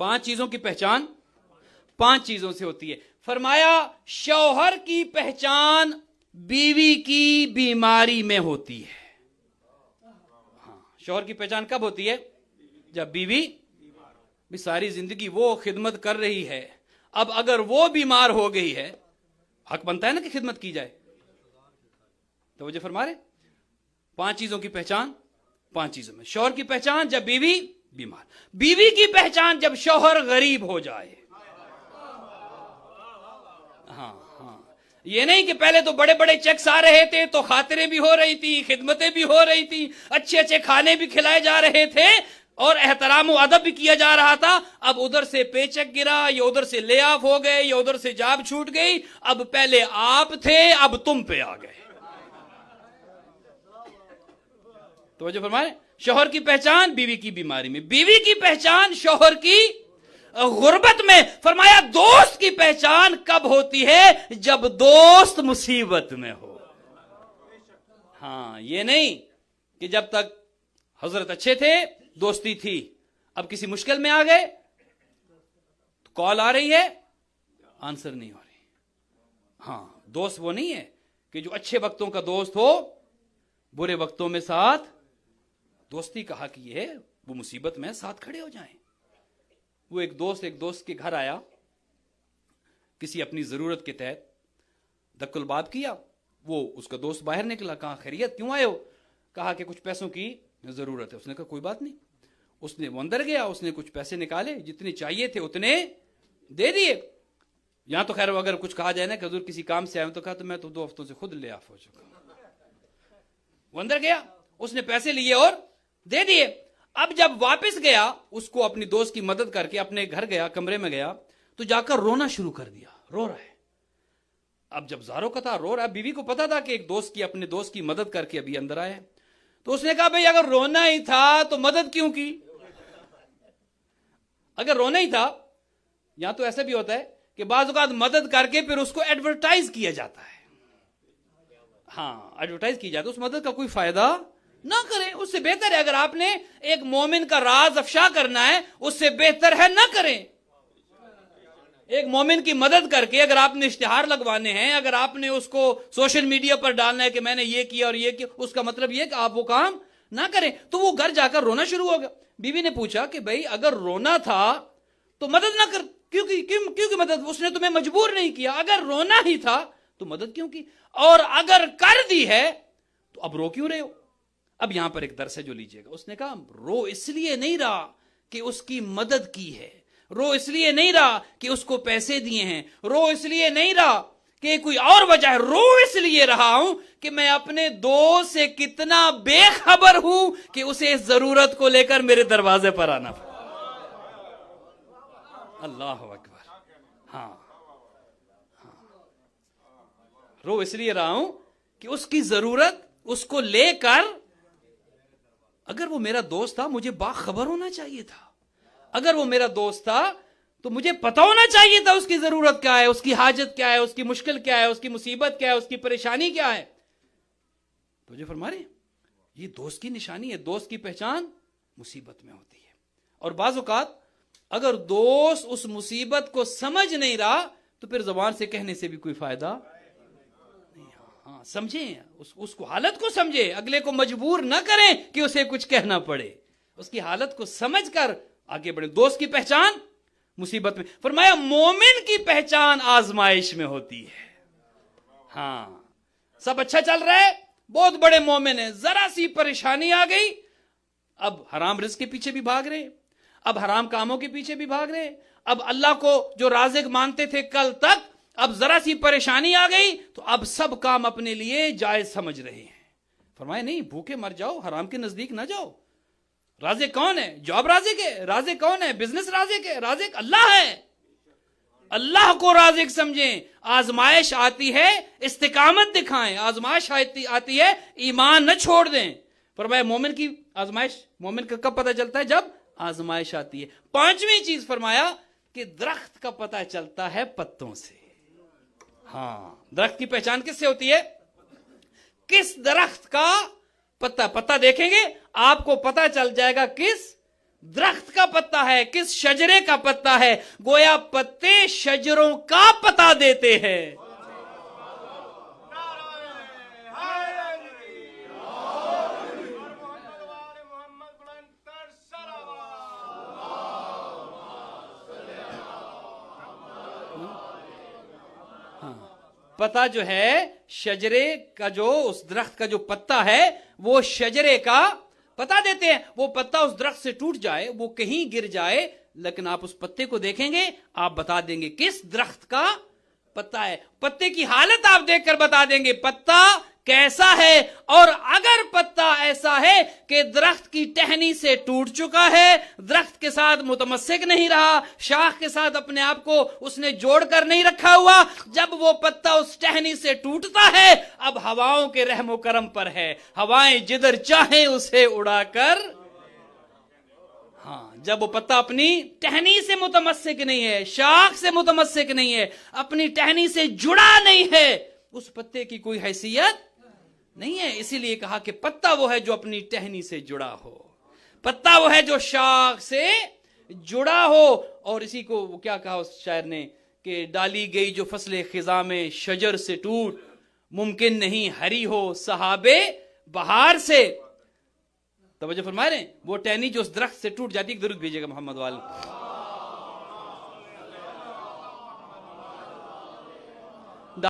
5 चीजों की पहचान 5 चीजों से होती है। फरमाया शौहर की पहचान बीवी की बीमारी में होती है। हाँ, शौहर की पहचान कब होती है? जब बीवी भी सारी जिंदगी वो खिदमत कर रही है, अब अगर वो बीमार हो गई है, हक बनता है ना कि खिदमत की जाए। तो वजह फरमा रहे 5 चीजों की पहचान 5 चीजों में। शौहर की पहचान जब बीवी बीमार, बीवी की पहचान जब शौहर गरीब हो जाए। हाँ, ये नहीं कि पहले तो बड़े बड़े चेक्स आ रहे थे तो खातिरें भी हो रही थी, खिदमतें भी हो रही थी, अच्छे अच्छे खाने भी खिलाए जा रहे थे और एहतराम व अदब भी किया जा रहा था। अब उधर से पेचेक गिरा, या उधर से ले ऑफ हो गए, या उधर से जॉब छूट गई। अब पहले आप थे, अब तुम पे आ गए। तो वजह फरमाए शौहर की पहचान बीवी की बीमारी में, बीवी की पहचान शौहर की गुर्बत में। फरमाया दोस्त की पहचान कब होती है? जब दोस्त मुसीबत में हो। हाँ, ये नहीं कि जब तक हजरत अच्छे थे दोस्ती थी, अब किसी मुश्किल में आ गए तो कॉल आ रही है, आंसर नहीं हो रही। हाँ, दोस्त वो नहीं है कि जो अच्छे वक्तों का दोस्त हो, बुरे वक्तों में साथ। दोस्ती कहा कि ये है वो मुसीबत में साथ खड़े हो जाएं। वो एक दोस्त के घर आया, किसी अपनी जरूरत के तहत दक्कुल बाब किया। वो उसका दोस्त बाहर निकला, कहा खैरियत, क्यों आए हो? कहा कि कुछ पैसों की जरूरत है। उसने कहा कोई बात नहीं। उसने वो अंदर गया, उसने कुछ पैसे निकाले, जितने चाहिए थे उतने दे दिए। यहां तो खैर अगर कुछ कहा जाए ना कि हुजूर किसी काम से आए, तो कहा तो मैं तो 2 हफ्तों से खुद ले ऑफ हो चुका। वो अंदर गया, उसने पैसे लिए और दे दिए। अब जब वापस गया, उसको अपनी दोस्त की मदद करके अपने घर गया, कमरे में गया, तो जाकर रोना शुरू कर दिया, रो रहा है। अब जब ज़ारो का था, रो रहा है। बीवी को पता था कि एक दोस्त की, अपने दोस्त की मदद करके अभी अंदर आया है। तो उसने कहा भाई अगर रोना ही था तो मदद क्यों की? अगर रोना ही था, यहां तो ऐसा भी होता है कि बाज़ औक़ात मदद करके फिर उसको एडवर्टाइज किया जाता है। हाँ, एडवर्टाइज की जाती है, उस मदद का कोई फायदा ना करें। उससे बेहतर है अगर आपने एक मोमिन का राज अफशा करना है, उससे बेहतर है ना करें। एक मोमिन की मदद करके अगर आपने इश्तिहार लगवाने हैं, अगर आपने उसको सोशल मीडिया पर डालना है कि मैंने ये किया और ये किया, उसका मतलब ये कि आप वो काम ना करें। तो वो घर जाकर रोना शुरू हो गया। बीवी ने पूछा कि भाई अगर रोना था तो मदद ना कर, क्योंकि मदद उसने तुम्हें मजबूर नहीं किया। अगर रोना ही था तो मदद क्यों की, और अगर कर दी है तो अब रो क्यों रहे हो? अब यहां पर एक दर्स है जो लीजिएगा। उसने कहा रो इसलिए नहीं रहा कि उसकी मदद की है, रो इसलिए नहीं रहा कि उसको पैसे दिए हैं, रो इसलिए नहीं रहा कि कोई और वजह है, रो इसलिए रहा हूं कि मैं अपने दोस्त से कितना बेखबर हूं कि उसे इस जरूरत को लेकर मेरे दरवाजे पर आना पड़ा। अल्लाह अकबर। हाँ, रो इसलिए रहा हूं कि उसकी जरूरत उसको लेकर, अगर वो मेरा दोस्त था मुझे बाखबर होना चाहिए था। अगर वो मेरा दोस्त था तो मुझे पता होना चाहिए था उसकी जरूरत क्या है, उसकी हाजत क्या है, उसकी मुश्किल क्या है, उसकी मुसीबत क्या है, उसकी परेशानी क्या है। तो जो फरमा रहे ये दोस्त की निशानी है। दोस्त की पहचान मुसीबत में होती है। और बाज़ औक़ात अगर दोस्त उस मुसीबत को समझ नहीं रहा तो फिर जबान से कहने से भी कोई फायदा नहीं। हाँ, समझें उसको, हालत को समझे, अगले को मजबूर ना करें कि उसे कुछ कहना पड़े, उसकी हालत को समझकर आगे बढ़े। दोस्त की पहचान मुसीबत में। फरमाया मोमिन की पहचान आजमाइश में होती है। हाँ, सब अच्छा चल रहा है, बहुत बड़े मोमिन है, जरा सी परेशानी आ गई, अब हराम रिज़्क़ के पीछे भी भाग रहे, अब हराम कामों के पीछे भी भाग रहे, अब अल्लाह को जो राज़िक मानते थे कल तक, अब जरा सी परेशानी आ गई तो अब सब काम अपने लिए जायज समझ रहे हैं। फरमाया नहीं, भूखे मर जाओ, हराम के नजदीक ना जाओ। राज़िक कौन है? जॉब राज़िक है। राज़िक कौन है? बिजनेस राज़िक है। राज़िक अल्लाह है। अल्लाह को राज़िक समझें। आजमाइश आती है, इस्तिकामत दिखाएं। आजमाइश आती है, ईमान न छोड़ दें। फरमाया मोमिन की आजमाइश, मोमिन का कब पता चलता है? जब आजमाइश आती है। 5वीं चीज फरमाया कि दरख्त का पता चलता है पत्तों से। हाँ, दरख्त की पहचान किससे होती है? किस दरख्त का पत्ता देखेंगे आपको पता चल जाएगा किस درخت کا پتا ہے, کس شجرے کا پتا ہے. گویا پتے شجروں کا پتا دیتے ہیں. پتا جو ہے شجرے کا, جو اس درخت کا جو پتا ہے وہ شجرے کا پتا دیتے ہیں. وہ پتا اس درخت سے ٹوٹ جائے, وہ کہیں گر جائے, لیکن آپ اس پتے کو دیکھیں گے, آپ بتا دیں گے کس درخت کا پتا ہے. پتے کی حالت آپ دیکھ کر بتا دیں گے پتا کیسا ہے. اور اگر پتا ایسا ہے کہ درخت کی ٹہنی سے ٹوٹ چکا ہے, درخت کے ساتھ متمسک نہیں رہا, شاخ کے ساتھ اپنے آپ کو اس نے جوڑ کر نہیں رکھا ہوا, جب وہ پتا اس ٹہنی سے ٹوٹتا ہے, اب ہواؤں کے رحم و کرم پر ہے, ہوائیں جدھر چاہیں اسے اڑا کر. ہاں, جب وہ پتا اپنی ٹہنی سے متمسک نہیں ہے, شاخ سے متمسک نہیں ہے, اپنی ٹہنی سے جڑا نہیں ہے, اس پتے کی کوئی حیثیت نہیں ہے. اسی لیے کہا کہ پتا وہ ہے جو اپنی ٹہنی سے جڑا ہو, پتا وہ ہے جو شاخ سے جڑا ہو. اور اسی کو کیا کہا اس شاعر نے کہ ڈالی گئی جو فصل خزاں میں شجر سے ٹوٹ, ممکن نہیں ہری ہو صحابے بہار سے. توجہ فرما رہے ہیں, وہ ٹہنی جو اس درخت سے ٹوٹ جاتی ہے. درود بھیجیے گا محمد والے.